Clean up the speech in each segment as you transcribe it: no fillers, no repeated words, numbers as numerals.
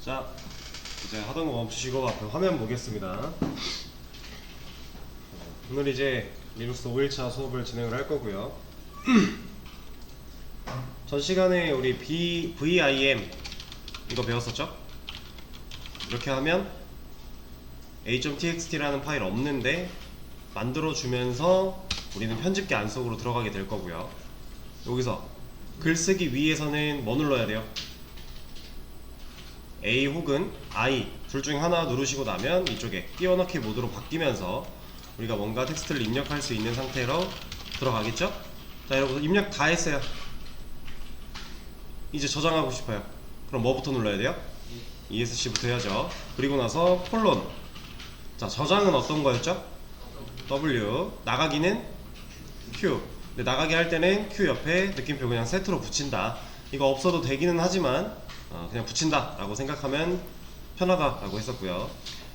자, 이제 하던 거 멈추시고 앞에 화면 보겠습니다. 오늘 이제 리눅스 5일차 수업을 진행을 할 거고요. 전 시간에 우리 VIM 이거 배웠었죠? 이렇게 하면 a.txt라는 파일 없는데 만들어주면서 우리는 편집기 안속으로 들어가게 될 거고요. 여기서 글쓰기 위에서는 뭐 눌러야 돼요? A 혹은 I 둘 중 하나 누르시고 나면 이쪽에 띄워넣기 모드로 바뀌면서 우리가 뭔가 텍스트를 입력할 수 있는 상태로 들어가겠죠? 자, 여러분 입력 다 했어요. 이제 저장하고 싶어요. 그럼 뭐부터 눌러야 돼요? ESC부터 해야죠. 그리고 나서 콜론. 자, 저장은 어떤 거였죠? W. 나가기는 Q. 근데 나가기 할 때는 Q 옆에 느낌표 그냥 세트로 붙인다. 이거 없어도 되기는 하지만 그냥 붙인다 라고 생각하면 편하다 라고 했었고요.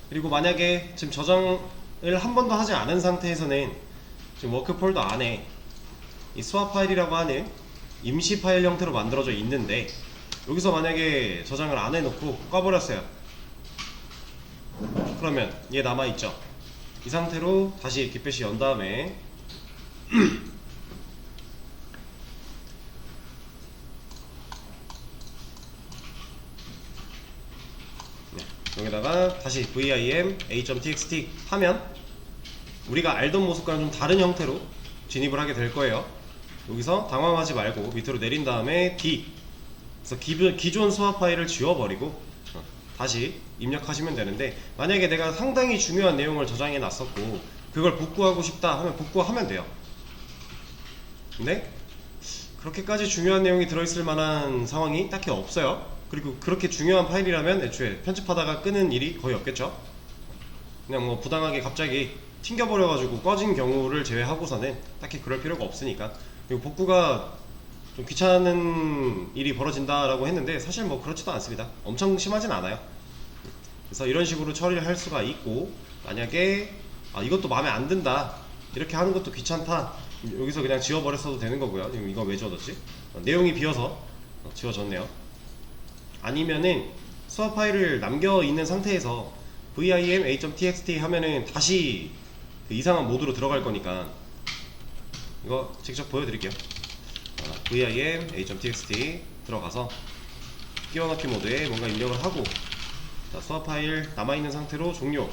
그리고 만약에 지금 저장을 한 번도 하지 않은 상태에서는 지금 워크 폴더 안에 이 스왑 파일이라고 하는 임시 파일 형태로 만들어져 있는데 여기서 만약에 저장을 안 해놓고 꺼버렸어요. 그러면 얘 남아있죠. 이 상태로 다시 깃배시 연 다음에 여기다가 다시 vim a.txt 하면 우리가 알던 모습과는 좀 다른 형태로 진입을 하게 될 거예요. 여기서 당황하지 말고 밑으로 내린 다음에 D, 그래서 기존 수학 파일을 지워버리고 다시 입력하시면 되는데, 만약에 내가 상당히 중요한 내용을 저장해 놨었고 그걸 복구하고 싶다 하면 복구하면 돼요. 근데 그렇게까지 중요한 내용이 들어있을 만한 상황이 딱히 없어요. 그리고 그렇게 중요한 파일이라면 애초에 편집하다가 끄는 일이 거의 없겠죠. 그냥 뭐 부당하게 갑자기 튕겨버려가지고 꺼진 경우를 제외하고서는 딱히 그럴 필요가 없으니까. 그리고 복구가 좀 귀찮은 일이 벌어진다라고 했는데 사실 뭐 그렇지도 않습니다. 엄청 심하진 않아요. 그래서 이런 식으로 처리를 할 수가 있고, 만약에 이것도 마음에 안 든다, 이렇게 하는 것도 귀찮다, 여기서 그냥 지워버렸어도 되는 거고요. 지금 이거 왜 지워졌지? 내용이 비어서 지워졌네요. 아니면은 수학 파일을 남겨 있는 상태에서 vim a.txt 하면은 다시 그 이상한 모드로 들어갈 거니까 이거 직접 보여드릴게요. vim a.txt 들어가서 끼워넣기 모드에 뭔가 입력을 하고, 자, 수학 파일 남아있는 상태로 종료.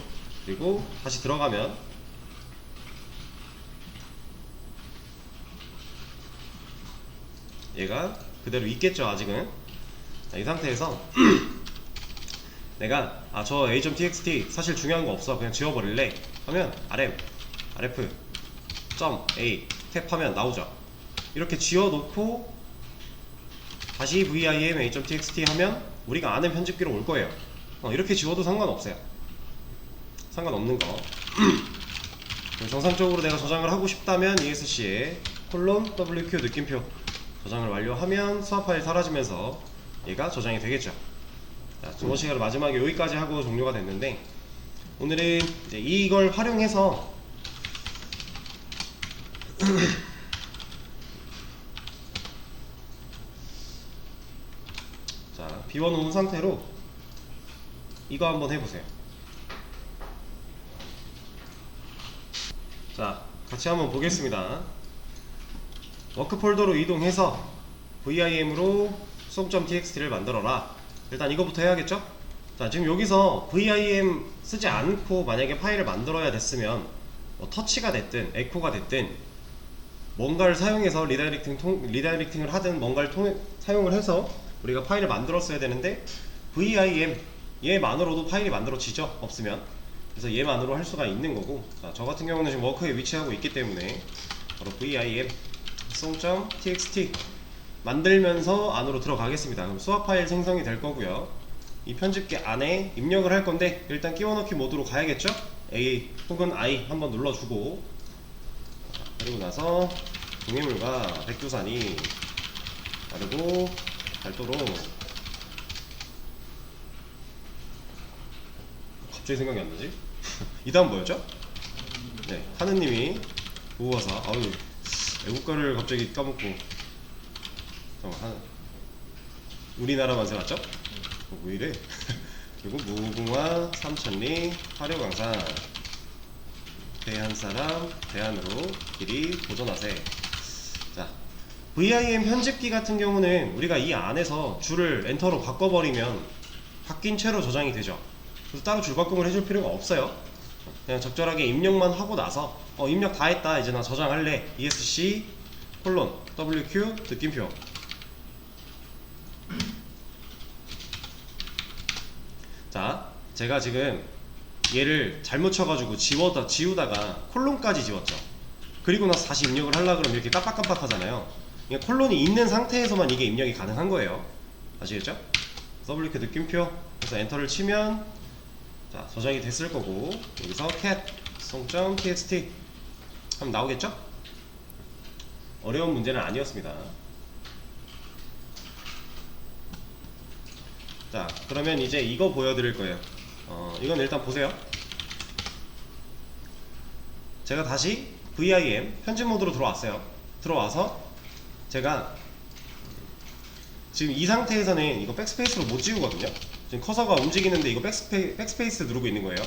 그리고 다시 들어가면 얘가 그대로 있겠죠. 아직은. 자, 이 상태에서 내가 저 a.txt 사실 중요한 거 없어, 그냥 지워버릴래 하면 rm rf.a 탭하면 나오죠. 이렇게 지워놓고 다시 vim a.txt 하면 우리가 아는 편집기로 올 거예요. 이렇게 지워도 상관없어요. 상관없는 거. 정상적으로 내가 저장을 하고 싶다면 ESC에 콜론 WQ 느낌표 저장을 완료하면 수학 파일 사라지면서 얘가 저장이 되겠죠. 자, 저번 시간을 마지막에 여기까지 하고 종료가 됐는데, 오늘은 이제 이걸 활용해서 자, 비워놓은 상태로 이거 한번 해보세요. 자, 같이 한번 보겠습니다. 워크 폴더로 이동해서 vim으로 suom.txt를 만들어라. 일단 이거부터 해야겠죠? 자, 지금 여기서 vim 쓰지 않고 만약에 파일을 만들어야 됐으면 뭐 터치가 됐든 에코가 됐든 뭔가를 사용해서 리다이렉팅을 하든 뭔가를 사용을 해서 우리가 파일을 만들었어야 되는데, vim 얘만으로도 파일이 만들어지죠, 없으면. 그래서 얘만으로 할 수가 있는 거고, 자, 저 같은 경우는 지금 워크에 위치하고 있기 때문에 바로 vim suom.txt 만들면서 안으로 들어가겠습니다. 그럼 수학 파일 생성이 될 거고요. 이 편집기 안에 입력을 할 건데 일단 끼워넣기 모드로 가야겠죠? A 혹은 I 한번 눌러주고, 그리고 나서 동해물과 백두산이 다르고 별도로, 갑자기 생각이 안 나지? 이 다음 뭐였죠? 네, 하느님이 보호하사. 아유, 애국가를 갑자기 까먹고. 우리나라만 생각죠? 왜 이래? 그리고 무궁화 삼천리 화려광산 대한사람 대안으로 길이 보존하세. 자, VIM 편집기 같은 경우는 우리가 이 안에서 줄을 엔터로 바꿔버리면 바뀐 채로 저장이 되죠. 그래서 따로 줄 바꿈을 해줄 필요가 없어요. 그냥 적절하게 입력만 하고 나서 입력 다 했다, 이제 나 저장할래, ESC 콜론 WQ 느낌표. 자, 제가 지금 얘를 잘못 쳐가지고 지우다가 콜론까지 지웠죠. 그리고 나서 다시 입력을 하려고 그러면 이렇게 깜빡깜빡 하잖아요. 콜론이 있는 상태에서만 이게 입력이 가능한 거예요. 아시겠죠? WQ 느낌표. 그래서 엔터를 치면 자, 저장이 됐을 거고, 여기서 cat 송.txt 하면 나오겠죠? 어려운 문제는 아니었습니다. 자, 그러면 이제 이거 보여드릴 거예요. 이건 일단 보세요. 제가 다시 VIM 편집 모드로 들어왔어요. 들어와서 제가 지금 이 상태에서는 이거 백스페이스로 못 지우거든요. 지금 커서가 움직이는데 이거 백스페이스 누르고 있는 거예요.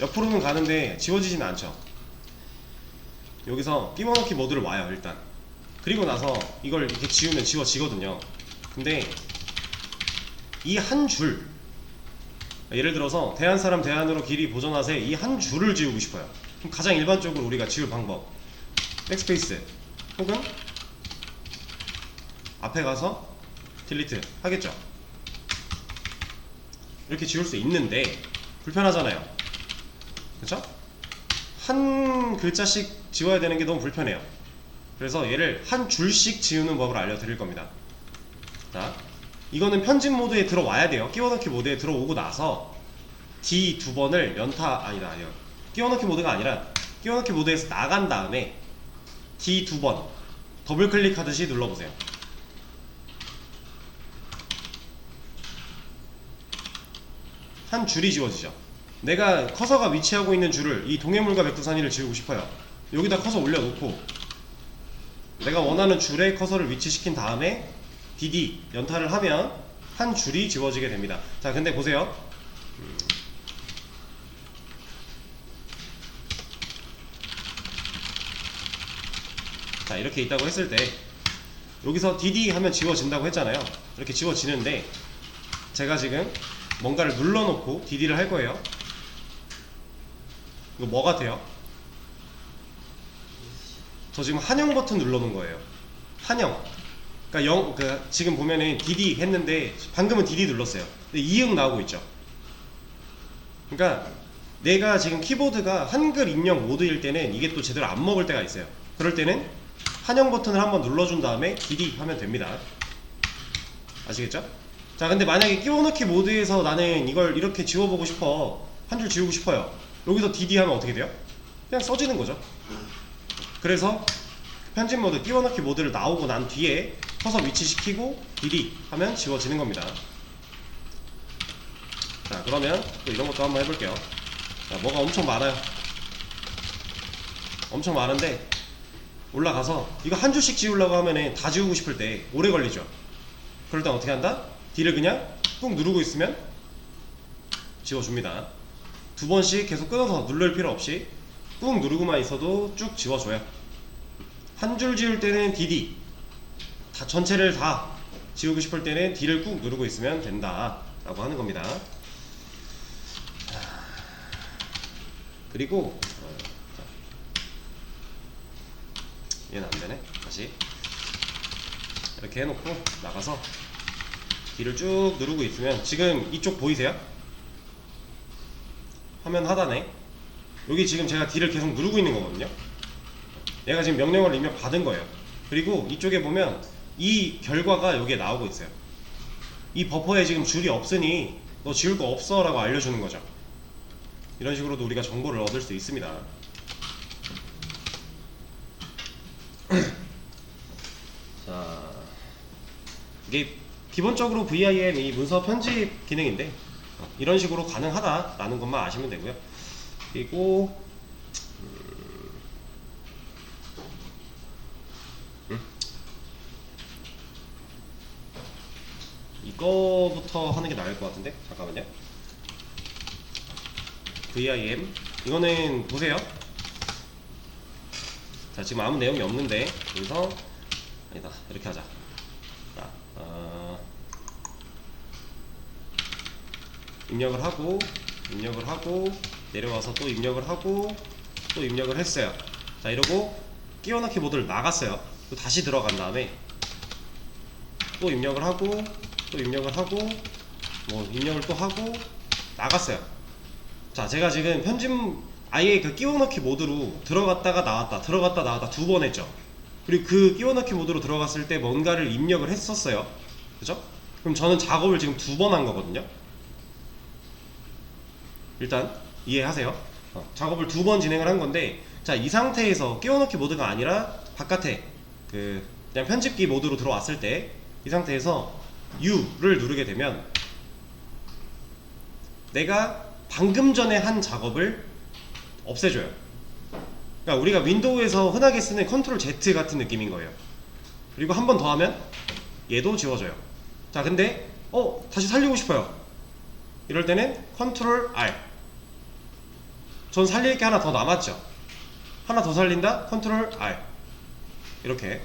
옆으로는 가는데 지워지지는 않죠. 여기서 끼워넣기 모드를 와요 일단. 그리고 나서 이걸 이렇게 지우면 지워지거든요. 근데 이 한 줄, 예를 들어서 대한사람 대안으로 길이 보존하세, 이 한 줄을 지우고 싶어요. 그럼 가장 일반적으로 우리가 지울 방법, 백스페이스 혹은 앞에 가서 딜리트 하겠죠. 이렇게 지울 수 있는데 불편하잖아요. 그쵸? 한 글자씩 지워야 되는 게 너무 불편해요. 그래서 얘를 한 줄씩 지우는 법을 알려드릴 겁니다. 자, 이거는 편집 모드에 들어와야 돼요. 끼워넣기 모드에 들어오고 나서 D 두 번을 아니요, 끼워넣기 모드가 아니라 끼워넣기 모드에서 나간 다음에 D 두 번 더블 클릭하듯이 눌러보세요. 한 줄이 지워지죠. 내가 커서가 위치하고 있는 줄을, 이 동해물과 백두산이를 지우고 싶어요. 여기다 커서 올려놓고 내가 원하는 줄에 커서를 위치시킨 다음에 DD 연타를 하면 한 줄이 지워지게 됩니다. 자, 근데 보세요. 자, 이렇게 있다고 했을 때 여기서 DD 하면 지워진다고 했잖아요. 이렇게 지워지는데 제가 지금 뭔가를 눌러놓고 DD를 할 거예요. 이거 뭐 같아요? 저 지금 한영 버튼 눌러놓은 거예요. 한영. 그러니까 지금 보면은 DD 했는데 방금은 DD 눌렀어요. 근데 이응 나오고 있죠. 그러니까 내가 지금 키보드가 한글 입력 모드일 때는 이게 또 제대로 안 먹을 때가 있어요. 그럴 때는 한영 버튼을 한번 눌러준 다음에 DD 하면 됩니다. 아시겠죠? 자, 근데 만약에 끼워넣기 모드에서 나는 이걸 이렇게 지워보고 싶어, 한 줄 지우고 싶어요. 여기서 DD 하면 어떻게 돼요? 그냥 써지는 거죠. 그래서 편집 모드, 끼워넣기 모드를 나오고 난 뒤에 커서 위치시키고 DD 하면 지워지는 겁니다. 자, 그러면 또 이런 것도 한번 해볼게요. 자, 뭐가 엄청 많아요. 엄청 많은데 올라가서 이거 한 줄씩 지우려고 하면은 다 지우고 싶을 때 오래 걸리죠. 그럴 땐 어떻게 한다? D를 그냥 꾹 누르고 있으면 지워줍니다. 두 번씩 계속 끊어서 누를 필요 없이 꾹 누르고만 있어도 쭉 지워줘요. 한 줄 지울 때는 DD, 전체를 다 지우고 싶을 때는 D를 꾹 누르고 있으면 된다 라고 하는 겁니다. 그리고 얘는 안되네. 다시 이렇게 해놓고 나가서 D를 쭉 누르고 있으면, 지금 이쪽 보이세요? 화면 하단에 여기 지금 제가 D를 계속 누르고 있는 거거든요. 얘가 지금 명령어를 입력 받은 거예요. 그리고 이쪽에 보면 이 결과가 여기에 나오고 있어요. 이 버퍼에 지금 줄이 없으니 너 지울 거 없어 라고 알려주는 거죠. 이런 식으로도 우리가 정보를 얻을 수 있습니다. 자, 이게 기본적으로 VIM 이 문서 편집 기능인데 이런 식으로 가능하다라는 것만 아시면 되고요. 그리고 이거부터 하는 게 나을 것 같은데, 잠깐만요. vim 이거는 보세요. 자, 지금 아무 내용이 없는데 여기서 아니다, 이렇게 하자. 자, 입력을 하고 내려와서 또 입력을 하고 또 입력을 했어요. 자, 이러고 끼워넣기 모드를 나갔어요. 또 다시 들어간 다음에 또 입력을 하고 또 입력을 하고 뭐 입력을 또 하고 나갔어요. 자, 제가 지금 편집 아예 그 끼워넣기 모드로 들어갔다가 나왔다 들어갔다 나왔다 두 번 했죠. 그리고 그 끼워넣기 모드로 들어갔을 때 뭔가를 입력을 했었어요. 그죠? 그럼 저는 작업을 지금 두 번 한 거거든요. 일단 이해하세요. 작업을 두 번 진행을 한 건데, 자, 이 상태에서 끼워넣기 모드가 아니라 바깥에 그 그냥 편집기 모드로 들어왔을 때 이 상태에서 U를 누르게 되면 내가 방금 전에 한 작업을 없애줘요. 그러니까 우리가 윈도우에서 흔하게 쓰는 컨트롤 Z 같은 느낌인 거예요. 그리고 한 번 더 하면 얘도 지워져요. 자, 근데 다시 살리고 싶어요. 이럴 때는 컨트롤 R. 전 살릴 게 하나 더 남았죠. 하나 더 살린다, 컨트롤 R. 이렇게.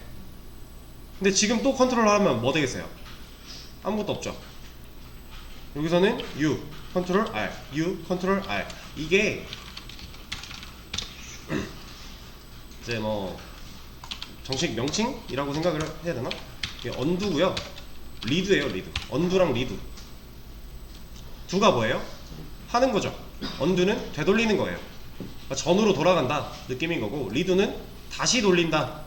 근데 지금 또 컨트롤 하면 뭐 되겠어요? 아무것도 없죠. 여기서는 U, 컨트롤 R, U, 컨트롤 R. 이게 이제 뭐 정식 명칭이라고 생각을 해야 되나? 이게 언두고요, 리드예요. 리드. 언두랑 리드 두가 뭐예요? 하는 거죠. 언두는 되돌리는 거예요. 그러니까 전으로 돌아간다 느낌인 거고, 리드는 다시 돌린다.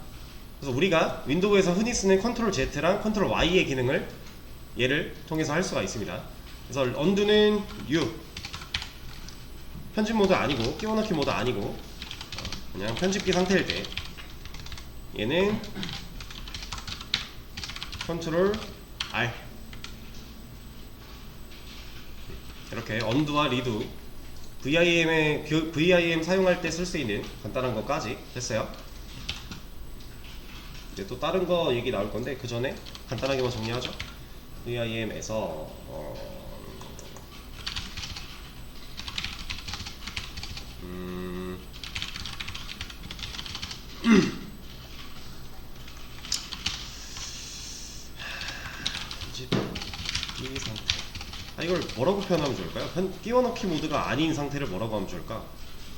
그래서 우리가 윈도우에서 흔히 쓰는 컨트롤 Z랑 컨트롤 Y의 기능을 얘를 통해서 할 수가 있습니다. 그래서 언두는 U, 편집 모드 아니고 끼워넣기 모드 아니고 그냥 편집기 상태일 때, 얘는 컨트롤 R. 이렇게 언두와 리드, VIM 사용할 때 쓸 수 있는 간단한 것까지 됐어요. 이제 또 다른 거 얘기 나올 건데 그 전에 간단하게만 정리하죠. VIM에서 이 상태. 이걸 뭐라고 표현하면 좋을까요? 끼워넣기 모드가 아닌 상태를 뭐라고 하면 좋을까?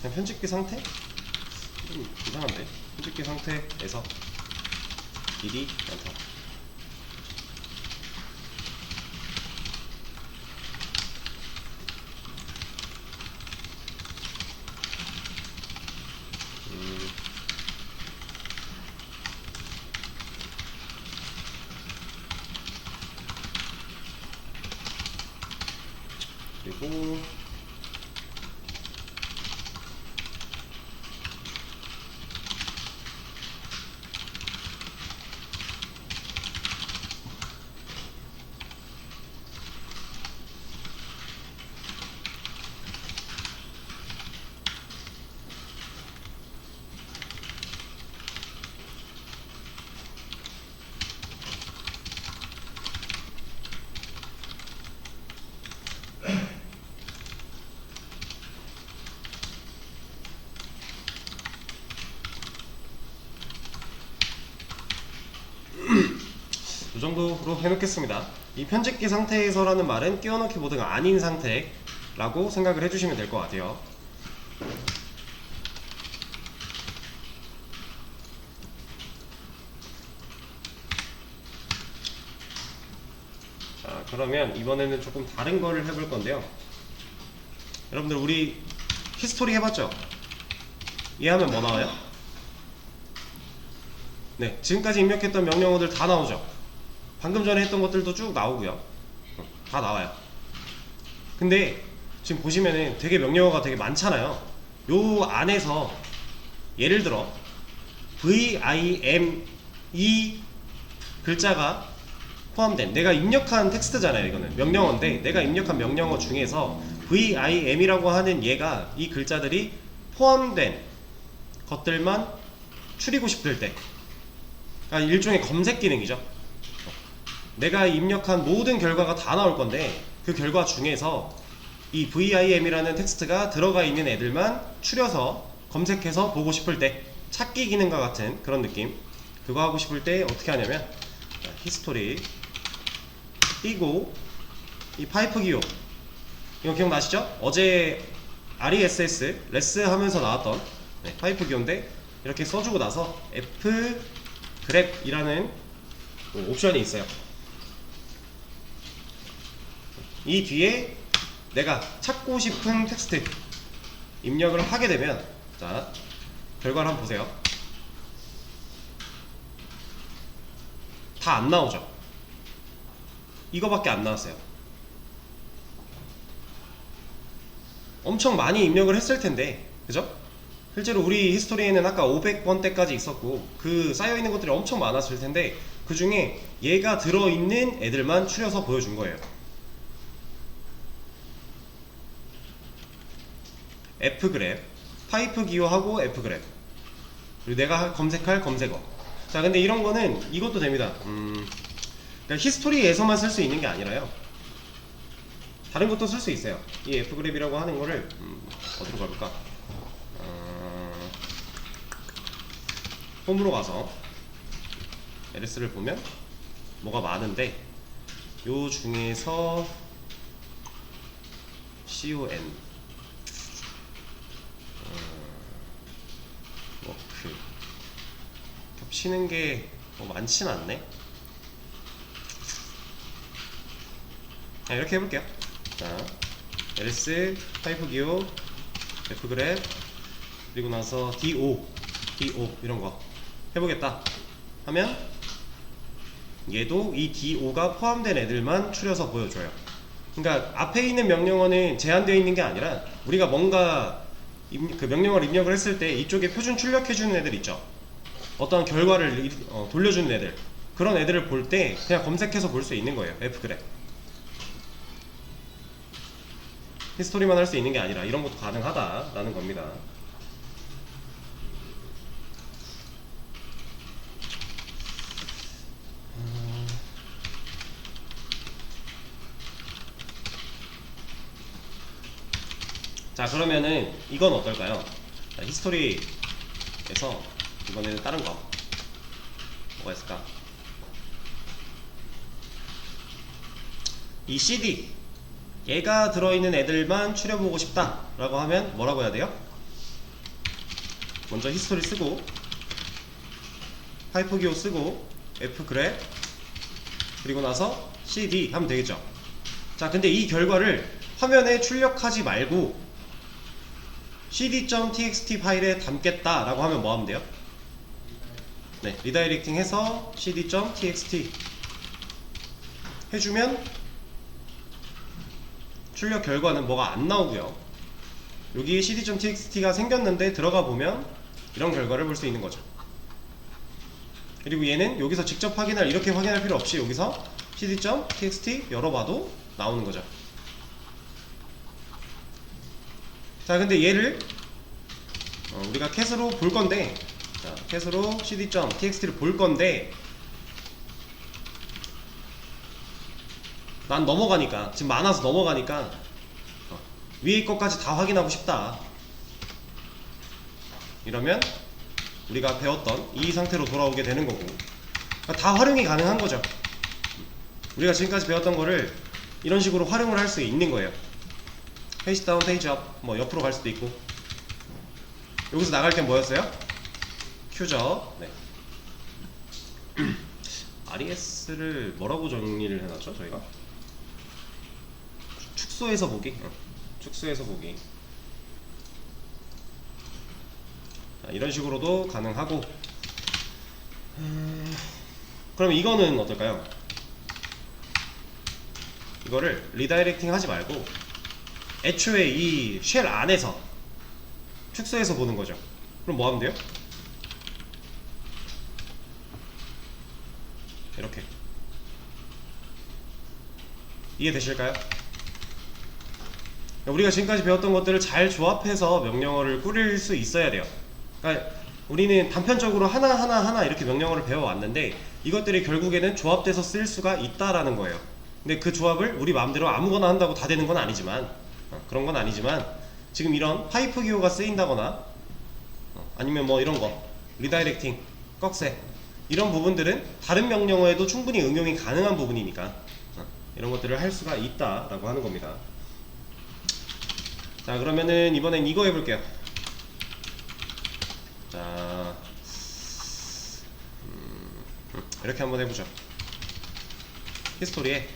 그냥 편집기 상태? 좀 이상한데? 편집기 상태에서 길이 연타. 그리고 이 정도로 해놓겠습니다. 이 편집기 상태에서라는 말은 끼워넣기 모드가 아닌 상태라고 생각을 해주시면 될 것 같아요. 자, 그러면 이번에는 조금 다른 거를 해볼 건데요. 여러분들 우리 히스토리 해봤죠? 이해하면 뭐 나와요? 네, 지금까지 입력했던 명령어들 다 나오죠. 방금 전에 했던 것들도 쭉 나오고요. 다 나와요. 근데 지금 보시면은 되게 명령어가 되게 많잖아요. 요 안에서 예를 들어 VIM 이 글자가 포함된, 내가 입력한 텍스트잖아요. 이거는 명령어인데 내가 입력한 명령어 중에서 VIM이라고 하는 얘가, 이 글자들이 포함된 것들만 추리고 싶을 때, 그러니까 일종의 검색 기능이죠. 내가 입력한 모든 결과가 다 나올 건데 그 결과 중에서 이 vim이라는 텍스트가 들어가 있는 애들만 추려서 검색해서 보고 싶을 때 찾기 기능과 같은 그런 느낌, 그거 하고 싶을 때 어떻게 하냐면 히스토리 띄고 이 파이프 기호 이거 기억나시죠? 어제 RESS 레스 하면서 나왔던 파이프 기호인데 이렇게 써주고 나서 F grep이라는 옵션이 있어요. 이 뒤에 내가 찾고 싶은 텍스트 입력을 하게 되면, 자 결과를 한번 보세요. 다 안 나오죠? 이거밖에 안 나왔어요. 엄청 많이 입력을 했을 텐데, 그죠? 실제로 우리 히스토리에는 아까 500번대까지 있었고 그 쌓여있는 것들이 엄청 많았을 텐데 그 중에 얘가 들어있는 애들만 추려서 보여준 거예요. fgrep, 파이프 기호하고 fgrep, 그리고 내가 검색할 검색어. 자 근데 이런 거는 이것도 됩니다. 그러니까 히스토리에서만 쓸 수 있는 게 아니라요, 다른 것도 쓸 수 있어요. 이 fgrep이라고 하는 거를 어디로 가볼까? 홈으로 가서 LS를 보면 뭐가 많은데 요 중에서 CON 워크 겹치는 게 뭐 많진 않네. 자, 이렇게 해볼게요. 자, LS 파이프 기호 fgrep 그리고 나서 DO 이런 거 해보겠다 하면 얘도 이 DO가 포함된 애들만 추려서 보여줘요. 그러니까 앞에 있는 명령어는 제한되어 있는 게 아니라 우리가 뭔가 그 명령어를 입력을 했을 때 이쪽에 표준 출력해주는 애들 있죠. 어떤 결과를 돌려주는 애들, 그런 애들을 볼 때 그냥 검색해서 볼 수 있는 거예요. fgrep. 히스토리만 할 수 있는 게 아니라 이런 것도 가능하다라는 겁니다. 자 그러면은 이건 어떨까요? 자, 히스토리에서 이번에는 다른 거 뭐가 있을까? 이 CD 얘가 들어있는 애들만 추려보고 싶다 라고 하면 뭐라고 해야 돼요? 먼저 히스토리 쓰고 파이프 기호 쓰고 fgrep 그리고 나서 cd 하면 되겠죠. 자 근데 이 결과를 화면에 출력하지 말고 cd.txt 파일에 담겠다 라고 하면 뭐 하면 돼요? 네, 리다이렉팅 해서 cd.txt 해주면 출력 결과는 뭐가 안 나오고요. 여기 cd.txt가 생겼는데 들어가 보면 이런 결과를 볼 수 있는 거죠. 그리고 얘는 여기서 직접 이렇게 확인할 필요 없이 여기서 cd.txt 열어봐도 나오는 거죠. 자 근데 얘를 우리가 캣으로 볼 건데, 자, 캣으로 cd.txt를 볼 건데 난 넘어가니까, 지금 많아서 넘어가니까 위에 것까지 다 확인하고 싶다 이러면 우리가 배웠던 이 상태로 돌아오게 되는 거고, 그러니까 다 활용이 가능한 거죠. 우리가 지금까지 배웠던 거를 이런 식으로 활용을 할 수 있는 거예요. 페이지 다운, 페이지 업, 뭐 옆으로 갈 수도 있고. 여기서 나갈 땐 뭐였어요? 큐죠. 네. RES를 뭐라고 정리를 해놨죠 저희가? 축소해서 보기. 축소해서 보기. 자, 이런 식으로도 가능하고. 그럼 이거는 어떨까요? 이거를 리다이렉팅 하지 말고 애초에 이 쉘 안에서 축소해서 보는 거죠. 그럼 뭐 하면 돼요? 이렇게. 이해되실까요? 우리가 지금까지 배웠던 것들을 잘 조합해서 명령어를 꾸릴 수 있어야 돼요. 그러니까 우리는 단편적으로 하나 이렇게 명령어를 배워왔는데 이것들이 결국에는 조합돼서 쓸 수가 있다라는 거예요. 근데 그 조합을 우리 마음대로 아무거나 한다고 다 되는 건 아니지만 그런 건 아니지만 지금 이런 파이프 기호가 쓰인다거나 아니면 뭐 이런 거 리다이렉팅, 꺽쇠 이런 부분들은 다른 명령어에도 충분히 응용이 가능한 부분이니까 이런 것들을 할 수가 있다라고 하는 겁니다. 자, 그러면은 이번엔 이거 해볼게요. 자, 이렇게 한번 해보죠. 히스토리에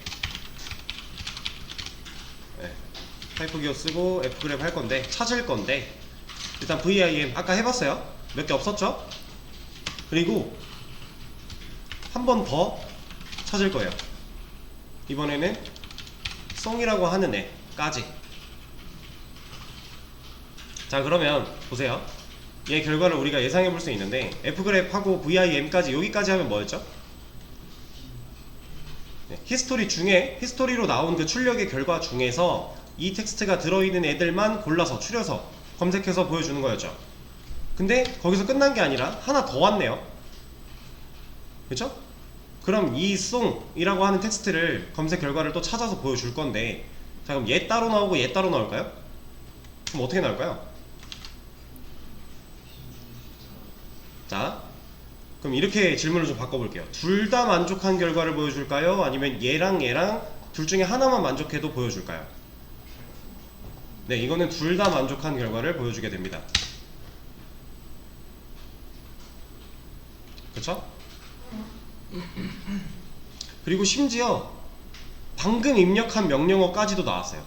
파이프 기어 쓰고 F그랩 할 건데, 찾을 건데, 일단 VIM 아까 해봤어요. 몇 개 없었죠? 그리고 한 번 더 찾을 거예요. 이번에는 송이라고 하는 애까지. 자, 그러면 보세요. 얘 결과를 우리가 예상해 볼 수 있는데, F그랩 하고 VIM까지 여기까지 하면 뭐였죠? 히스토리 중에, 히스토리로 나온 그 출력의 결과 중에서 이 텍스트가 들어있는 애들만 골라서 추려서 검색해서 보여주는 거였죠. 근데 거기서 끝난 게 아니라 하나 더 왔네요. 그쵸? 그럼 이 송이라고 하는 텍스트를 검색 결과를 또 찾아서 보여줄 건데, 자, 그럼 얘 따로 나오고 얘 따로 나올까요? 그럼 어떻게 나올까요? 자, 그럼 이렇게 질문을 좀 바꿔볼게요. 둘 다 만족한 결과를 보여줄까요? 아니면 얘랑 얘랑 둘 중에 하나만 만족해도 보여줄까요? 네, 이거는 둘 다 만족한 결과를 보여주게 됩니다. 그쵸? 그리고 심지어 방금 입력한 명령어까지도 나왔어요.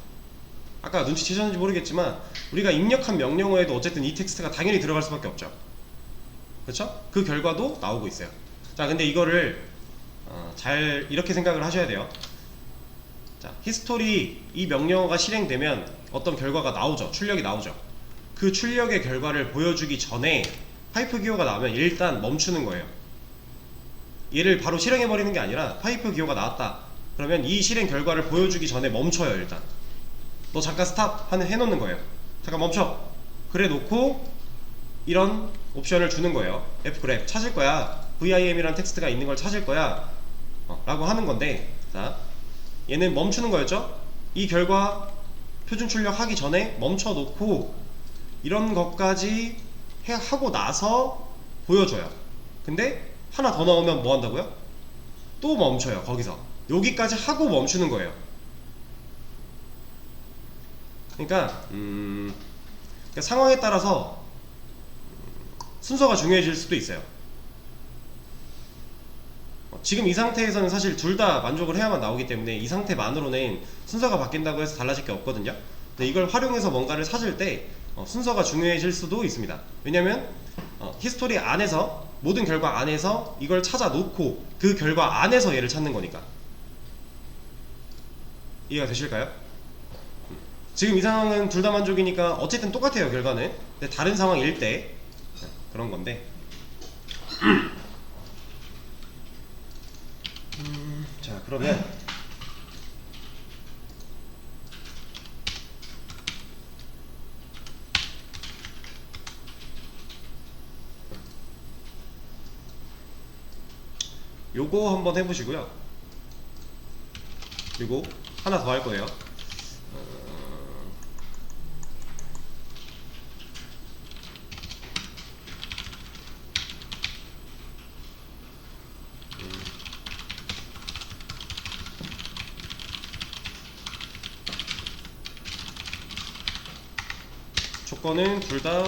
아까 눈치채셨는지 모르겠지만 우리가 입력한 명령어에도 어쨌든 이 텍스트가 당연히 들어갈 수밖에 없죠. 그쵸? 그 결과도 나오고 있어요. 자, 근데 이거를 잘 이렇게 생각을 하셔야 돼요. 자, 히스토리 이 명령어가 실행되면 어떤 결과가 나오죠. 출력이 나오죠. 그 출력의 결과를 보여주기 전에 파이프 기호가 나오면 일단 멈추는 거예요. 얘를 바로 실행해버리는 게 아니라 파이프 기호가 나왔다. 그러면 이 실행 결과를 보여주기 전에 멈춰요. 일단 너 잠깐 스탑 하는 해놓는 거예요. 잠깐 멈춰. 그래 놓고 이런 옵션을 주는 거예요. F그랩 찾을 거야. VIM이라는 텍스트가 있는 걸 찾을 거야 라고 하는 건데, 자, 얘는 멈추는 거였죠. 이 결과 표준 출력하기 전에 멈춰 놓고 이런 것까지 하고 나서 보여줘요. 근데 하나 더 나오면 뭐 한다고요? 또 멈춰요. 거기서 여기까지 하고 멈추는 거예요. 그러니까 상황에 따라서 순서가 중요해질 수도 있어요. 지금 이 상태에서는 사실 둘 다 만족을 해야만 나오기 때문에 이 상태만으로는 순서가 바뀐다고 해서 달라질 게 없거든요. 근데 이걸 활용해서 뭔가를 찾을 때 순서가 중요해질 수도 있습니다. 왜냐면 히스토리 안에서 모든 결과 안에서 이걸 찾아 놓고 그 결과 안에서 얘를 찾는 거니까. 이해가 되실까요? 지금 이 상황은 둘 다 만족이니까 어쨌든 똑같아요. 결과는. 근데 다른 상황일 때 그런 건데. 자, 그러면 요거 한번 해보시고요. 요거 하나 더 할 거예요. 조건은 둘 다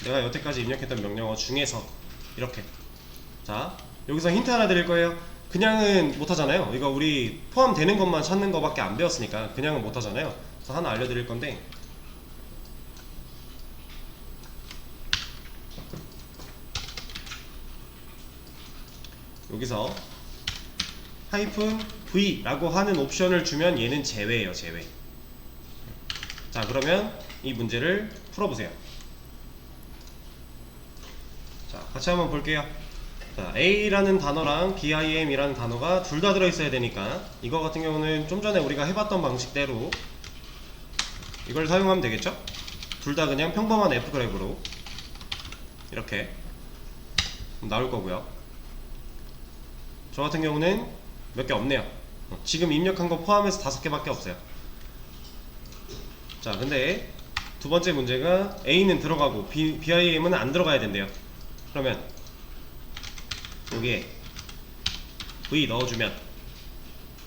내가 여태까지 입력했던 명령어 중에서 이렇게. 자, 여기서 힌트 하나 드릴 거예요. 그냥은 못하잖아요. 이거 우리 포함되는 것만 찾는 것밖에 안 배웠으니까 그냥은 못하잖아요. 그래서 하나 알려드릴 건데, 여기서 하이픈 V 라고 하는 옵션을 주면 얘는 제외예요. 제외. 자, 그러면 이 문제를 풀어보세요. 자, 같이 한번 볼게요. 자, A라는 단어랑 BIM이라는 단어가 둘 다 들어있어야 되니까 이거 같은 경우는 좀 전에 우리가 해봤던 방식대로 이걸 사용하면 되겠죠? 둘 다 그냥 평범한 F그래프로 이렇게 나올 거고요. 저 같은 경우는 몇 개 없네요. 지금 입력한 거 포함해서 5개밖에 없어요. 자, 근데 두 번째 문제가 A는 들어가고 BIM은 안 들어가야 된대요. 그러면 여기에 V 넣어주면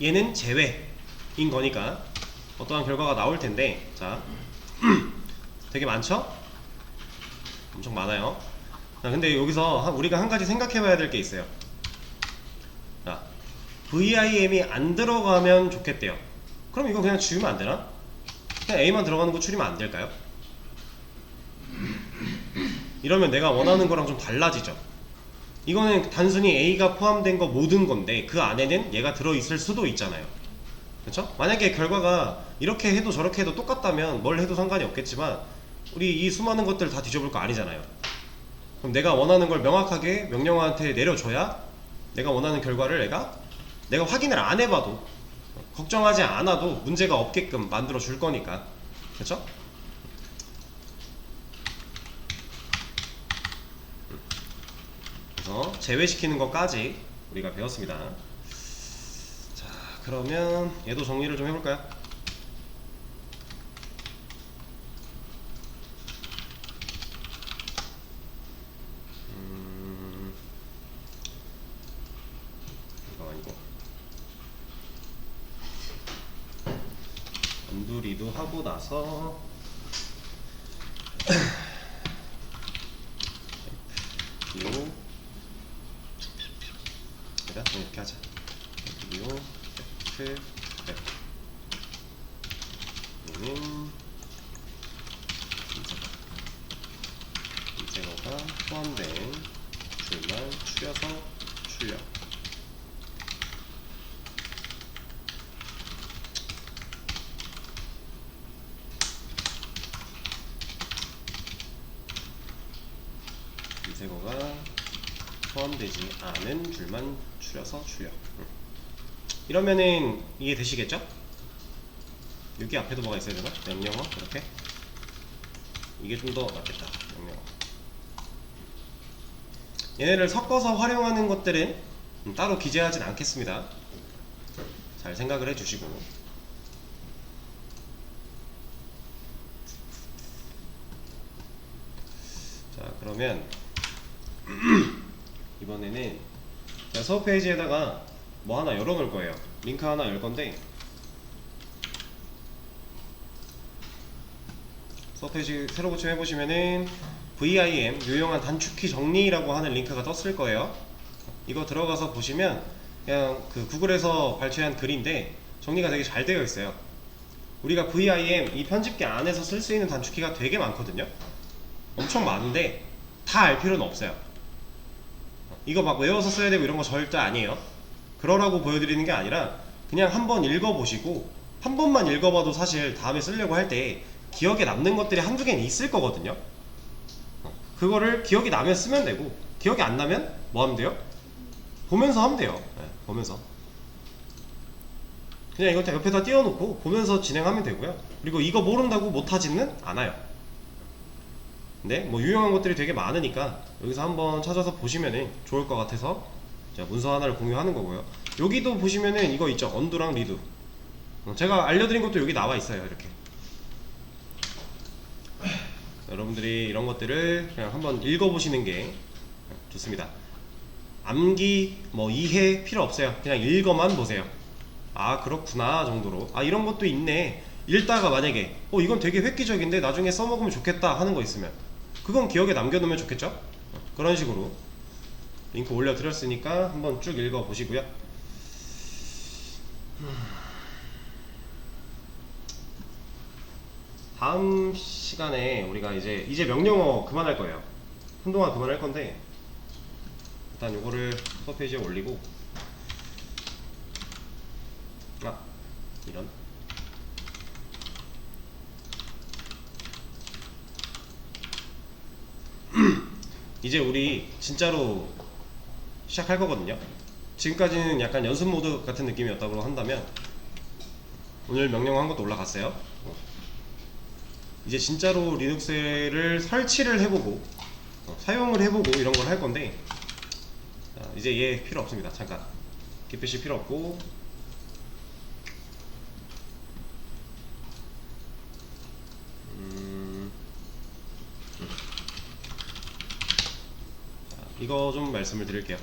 얘는 제외인 거니까 어떠한 결과가 나올 텐데, 자, 되게 많죠? 엄청 많아요. 자, 근데 여기서 우리가 한 가지 생각해 봐야 될 게 있어요. 자, VIM이 안 들어가면 좋겠대요. 그럼 이거 그냥 지우면 안 되나? 그냥 A만 들어가는 거 추리면 안 될까요? 이러면 내가 원하는 거랑 좀 달라지죠. 이거는 단순히 A가 포함된 거 모든 건데 그 안에는 얘가 들어있을 수도 있잖아요. 그렇죠? 만약에 결과가 이렇게 해도 저렇게 해도 똑같다면 뭘 해도 상관이 없겠지만 우리 이 수많은 것들 다 뒤져볼 거 아니잖아요. 그럼 내가 원하는 걸 명확하게 명령어한테 내려줘야 내가 원하는 결과를 내가 확인을 안 해봐도 걱정하지 않아도 문제가 없게끔 만들어 줄 거니까. 그렇죠? 그래서 제외시키는 것까지 우리가 배웠습니다. 자, 그러면 얘도 정리를 좀 해볼까요? 이거 아니고 언두리도 하고 나서 요 이렇게 하자. 요 F 얘는 인제거가 포함된 줄만 추려서 출력. 인제거가 포함되지 않은 줄만 추려서 출력. 이러면은 이해 되시겠죠? 여기 앞에도 뭐가 있어야 되나? 명령어 이렇게. 이게 좀 더 낫겠다. 명령어. 얘네를 섞어서 활용하는 것들은 따로 기재하진 않겠습니다. 잘 생각을 해주시고. 자, 그러면 이번에는 제가 수업 페이지에다가 뭐 하나 열어놓을 거예요. 링크 하나 열 건데, 수업 페이지 새로 고침해 보시면은 VIM 유용한 단축키 정리라고 하는 링크가 떴을 거예요. 이거 들어가서 보시면 그냥 그 구글에서 발췌한 글인데 정리가 되게 잘 되어 있어요. 우리가 VIM 이 편집기 안에서 쓸 수 있는 단축키가 되게 많거든요. 엄청 많은데 다 알 필요는 없어요. 이거 막 외워서 써야 되고 이런 거 절대 아니에요. 그러라고 보여드리는 게 아니라 그냥 한번 읽어보시고, 한 번만 읽어봐도 사실 다음에 쓰려고 할 때 기억에 남는 것들이 한두 개는 있을 거거든요. 그거를 기억이 나면 쓰면 되고, 기억이 안 나면 뭐 하면 돼요? 보면서 하면 돼요. 네, 보면서 그냥 이거 다 옆에다 띄워놓고 보면서 진행하면 되고요. 그리고 이거 모른다고 못하지는 않아요. 근데 뭐 유용한 것들이 되게 많으니까 여기서 한번 찾아서 보시면은 좋을 것 같아서 제가 문서 하나를 공유하는 거고요. 여기도 보시면은 이거 있죠, 언두랑 리두. 제가 알려드린 것도 여기 나와 있어요. 이렇게 여러분들이 이런 것들을 그냥 한번 읽어보시는 게 좋습니다. 암기 뭐 이해 필요 없어요. 그냥 읽어만 보세요. 아, 그렇구나 정도로. 아, 이런 것도 있네. 읽다가 만약에 이건 되게 획기적인데 나중에 써먹으면 좋겠다 하는 거 있으면 그건 기억에 남겨놓으면 좋겠죠? 그런 식으로 링크 올려드렸으니까 한번 쭉 읽어보시고요. 다음 시간에 우리가 이제 명령어 그만할 거예요. 한동안 그만할 건데 일단 요거를 수업 페이지에 올리고, 이런 이제 우리 진짜로 시작할 거거든요. 지금까지는 약간 연습 모드 같은 느낌이었다고 한다면 오늘 명령어 한 것도 올라갔어요. 이제 진짜로 리눅스를 설치를 해보고 사용을 해보고 이런 걸 할 건데, 이제 얘 필요 없습니다. 잠깐 기표시 필요 없고, 이거 좀 말씀을 드릴게요.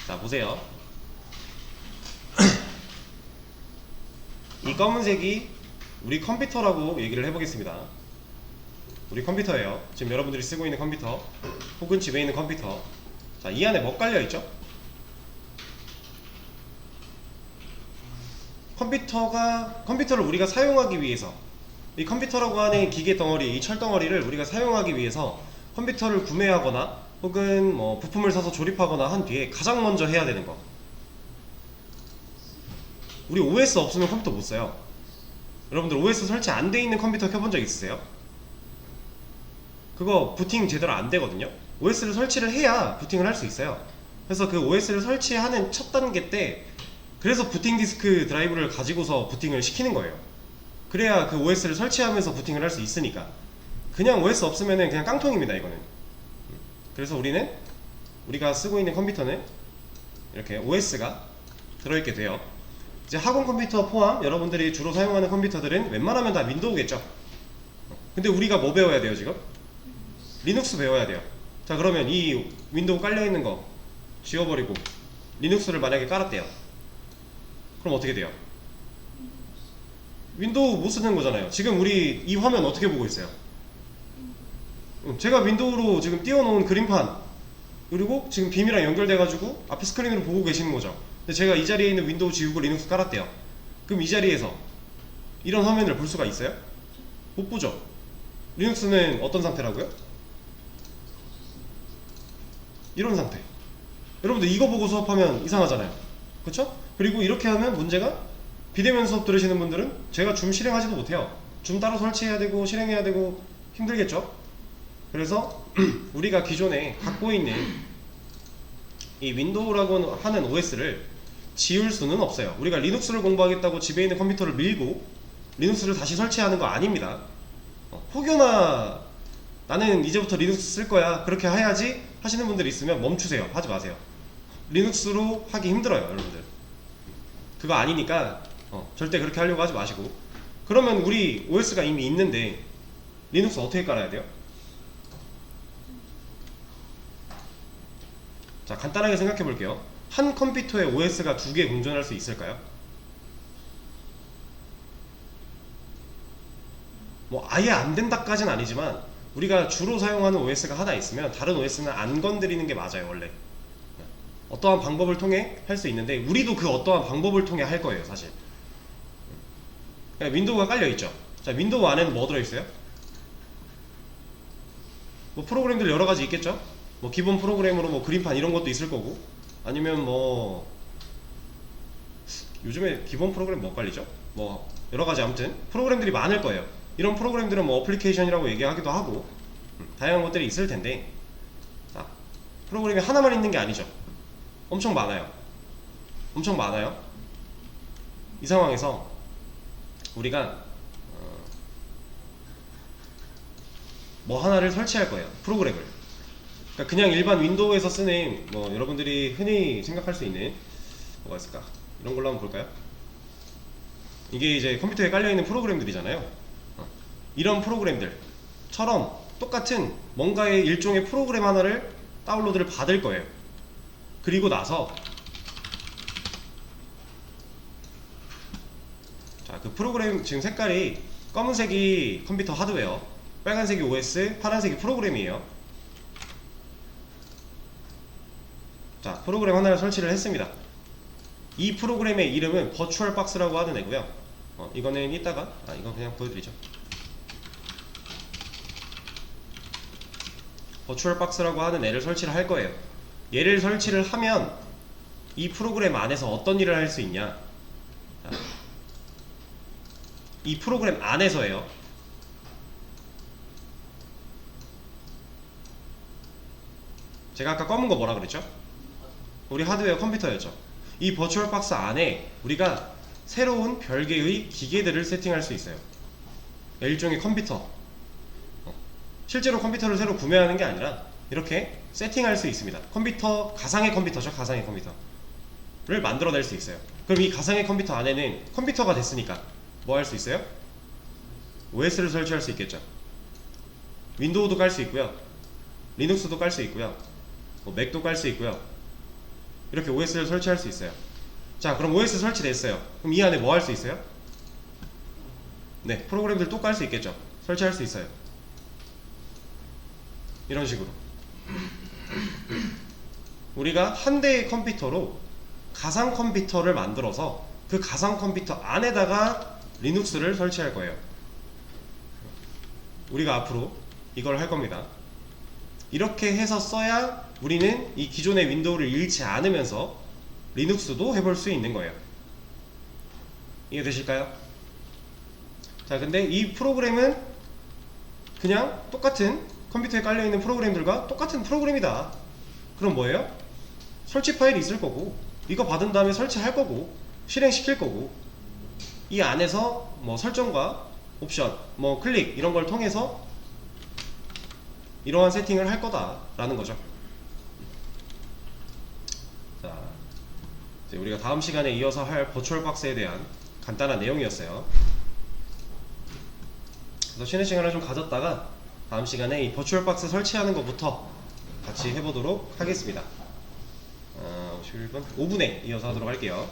자, 보세요. 이 검은색이 우리 컴퓨터라고 얘기를 해보겠습니다. 우리 컴퓨터예요. 지금 여러분들이 쓰고 있는 컴퓨터 혹은 집에 있는 컴퓨터. 자, 이 안에 뭐 깔려있죠? 컴퓨터를 우리가 사용하기 위해서, 이 컴퓨터라고 하는 기계 덩어리, 이 철 덩어리를 우리가 사용하기 위해서 컴퓨터를 구매하거나 혹은 뭐 부품을 사서 조립하거나 한 뒤에 가장 먼저 해야 되는 거, 우리 OS 없으면 컴퓨터 못 써요. 여러분들 OS 설치 안 돼 있는 컴퓨터 켜본 적 있으세요? 그거 부팅 제대로 안 되거든요. OS를 설치를 해야 부팅을 할 수 있어요. 그래서 그 OS를 설치하는 첫 단계 때, 그래서 부팅 디스크 드라이브를 가지고서 부팅을 시키는 거예요. 그래야 그 OS를 설치하면서 부팅을 할 수 있으니까. 그냥 OS 없으면은 그냥 깡통입니다, 이거는. 그래서 우리가 쓰고 있는 컴퓨터는 이렇게 OS가 들어있게 돼요. 이제 학원 컴퓨터 포함 여러분들이 주로 사용하는 컴퓨터들은 웬만하면 다 윈도우겠죠. 근데 우리가 뭐 배워야 돼요, 지금? 리눅스 배워야 돼요. 자, 그러면 이 윈도우 깔려있는 거 지워버리고 리눅스를 만약에 깔았대요. 그럼 어떻게 돼요? 윈도우 못 쓰는 거잖아요. 지금 우리 이 화면 어떻게 보고 있어요? 제가 윈도우로 지금 띄워놓은 그림판, 그리고 지금 빔이랑 연결돼가지고 앞에 스크린으로 보고 계시는 거죠. 근데 제가 이 자리에 있는 윈도우 지우고 리눅스 깔았대요. 그럼 이 자리에서 이런 화면을 볼 수가 있어요? 못 보죠. 리눅스는 어떤 상태라고요? 이런 상태. 여러분들 이거 보고 수업하면 이상하잖아요. 그쵸? 그리고 이렇게 하면 문제가, 비대면 수업 들으시는 분들은 제가 줌 실행하지도 못해요. 줌 따로 설치해야 되고 실행해야 되고 힘들겠죠? 그래서 우리가 기존에 갖고 있는 이 윈도우라고 하는 OS를 지울 수는 없어요. 우리가 리눅스를 공부하겠다고 집에 있는 컴퓨터를 밀고 리눅스를 다시 설치하는 거 아닙니다. 혹여나 나는 이제부터 리눅스 쓸 거야, 그렇게 해야지 하시는 분들이 있으면 멈추세요. 하지 마세요. 리눅스로 하기 힘들어요, 여러분들. 그거 아니니까 절대 그렇게 하려고 하지 마시고. 그러면 우리 OS가 이미 있는데 리눅스 어떻게 깔아야 돼요? 자, 간단하게 생각해 볼게요. 한 컴퓨터에 OS가 2개 공존할 수 있을까요? 뭐 아예 안 된다까지는 아니지만 우리가 주로 사용하는 OS가 하나 있으면 다른 OS는 안 건드리는 게 맞아요, 원래. 어떠한 방법을 통해 할 수 있는데 우리도 그 어떠한 방법을 통해 할 거예요, 사실. 윈도우가 깔려 있죠. 자, 윈도우 안에는 뭐 들어있어요? 뭐 프로그램들 여러 가지 있겠죠. 뭐 기본 프로그램으로 뭐 그림판 이런 것도 있을 거고, 아니면 뭐 요즘에 기본 프로그램 뭐 깔리죠? 뭐 여러 가지, 아무튼 프로그램들이 많을 거예요. 이런 프로그램들은 뭐 어플리케이션이라고 얘기하기도 하고 다양한 것들이 있을 텐데, 자, 프로그램이 하나만 있는 게 아니죠. 엄청 많아요. 엄청 많아요. 이 상황에서 우리가 뭐 하나를 설치할 거예요, 프로그램을. 그러니까 그냥 일반 윈도우에서 쓰는, 뭐 여러분들이 흔히 생각할 수 있는 뭐가 있을까? 이런 걸로 한번 볼까요? 이게 이제 컴퓨터에 깔려있는 프로그램들이잖아요. 이런 프로그램들처럼 똑같은 뭔가의 일종의 프로그램 하나를 다운로드를 받을 거예요. 그리고 나서 자, 그 프로그램, 지금 색깔이 검은색이 컴퓨터 하드웨어, 빨간색이 OS, 파란색이 프로그램이에요. 자, 프로그램 하나를 설치를 했습니다. 이 프로그램의 이름은 버추얼박스라고 하는 애고요. 이거는 이따가, 이거 그냥 보여드리죠. 버추얼박스라고 하는 애를 설치를 할 거예요. 얘를 설치를 하면 이 프로그램 안에서 어떤 일을 할 수 있냐. 자, 이 프로그램 안에서예요. 제가 아까 검은 거 뭐라 그랬죠? 우리 하드웨어 컴퓨터였죠. 이 버추얼박스 안에 우리가 새로운 별개의 기계들을 세팅할 수 있어요. 일종의 컴퓨터. 실제로 컴퓨터를 새로 구매하는 게 아니라 이렇게 세팅할 수 있습니다. 컴퓨터, 가상의 컴퓨터죠. 가상의 컴퓨터를 만들어낼 수 있어요. 그럼 이 가상의 컴퓨터 안에는 컴퓨터가 됐으니까 뭐 할 수 있어요? OS를 설치할 수 있겠죠. 윈도우도 깔 수 있고요, 리눅스도 깔 수 있고요, 뭐 맥도 깔 수 있고요. 이렇게 OS를 설치할 수 있어요. 자, 그럼 OS 설치됐어요. 그럼 이 안에 뭐 할 수 있어요? 네, 프로그램들 또 깔 수 있겠죠. 설치할 수 있어요. 이런 식으로 우리가 한 대의 컴퓨터로 가상 컴퓨터를 만들어서 그 가상 컴퓨터 안에다가 리눅스를 설치할 거예요. 우리가 앞으로 이걸 할 겁니다. 이렇게 해서 써야 우리는 이 기존의 윈도우를 잃지 않으면서 리눅스도 해볼 수 있는 거예요. 이해되실까요? 자, 근데 이 프로그램은 그냥 똑같은 컴퓨터에 깔려있는 프로그램들과 똑같은 프로그램이다. 그럼 뭐예요? 설치 파일이 있을 거고, 이거 받은 다음에 설치할 거고, 실행시킬 거고, 이 안에서 뭐 설정과 옵션, 뭐 클릭 이런 걸 통해서 이러한 세팅을 할 거다라는 거죠. 자, 이제 우리가 다음 시간에 이어서 할 버추얼 박스에 대한 간단한 내용이었어요. 그래서 쉬는 시간을 좀 가졌다가 다음 시간에 이 버추얼 박스 설치하는 것부터 같이 해보도록 하겠습니다. 51분 5분에 이어서 하도록 할게요.